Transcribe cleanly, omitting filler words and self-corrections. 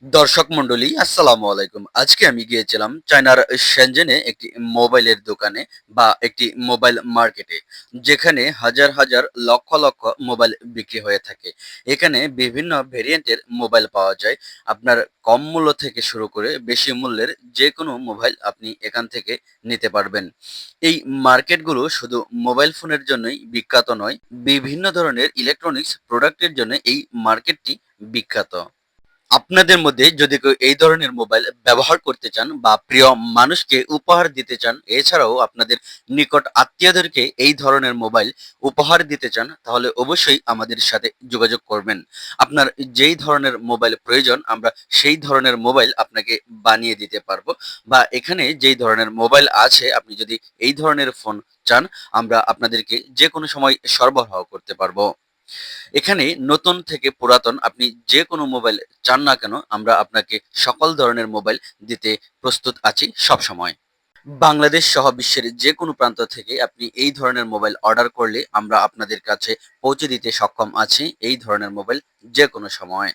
দর্শক মন্ডলী আসসালামু আলাইকুম। আজকে আমি গিয়েছিলাম চায়নার শেনজেনে একটি মোবাইলের দোকানে বা একটি মোবাইল মার্কেটে, যেখানে হাজার হাজার লক্ষ লক্ষ মোবাইল বিক্রি হয়ে থাকে। এখানে বিভিন্ন ভেরিয়েন্টের মোবাইল পাওয়া যায়। আপনার কম মূল্য থেকে শুরু করে বেশি মূল্যের যে কোনো মোবাইল আপনি এখান থেকে নিতে পারবেন। এই মার্কেটগুলো শুধু মোবাইল ফোনের জন্যই বিখ্যাত নয়, বিভিন্ন ধরনের ইলেকট্রনিক্স প্রোডাক্টের জন্য এই মার্কেটটি বিখ্যাত। আপনাদের মধ্যে যদি কেউ এই ধরনের মোবাইল ব্যবহার করতে চান বা প্রিয় মানুষকে উপহার দিতে চান, এছাড়াও আপনাদের নিকট আত্মীয়দেরকে এই ধরনের মোবাইল উপহার দিতে চান, তাহলে অবশ্যই আমাদের সাথে যোগাযোগ করবেন। আপনার যেই ধরনের মোবাইল প্রয়োজন আমরা সেই ধরনের মোবাইল আপনাকে বানিয়ে দিতে পারবো, বা এখানে যেই ধরনের মোবাইল আছে আপনি যদি এই ধরনের ফোন চান আমরা আপনাদেরকে যে কোনো সময় সরবরাহ করতে পারবো। এখানে নতুন থেকে পুরাতন আপনি যে কোনো মোবাইল চান না কেন আমরা আপনাকে সকল ধরনের মোবাইল দিতে প্রস্তুত আছি সবসময়। বাংলাদেশ সহ বিশ্বের যে কোনো প্রান্ত থেকে আপনি এই ধরনের মোবাইল অর্ডার করলে আমরা আপনাদের কাছে পৌঁছে দিতে সক্ষম আছি এই ধরনের মোবাইল যে কোনো সময়।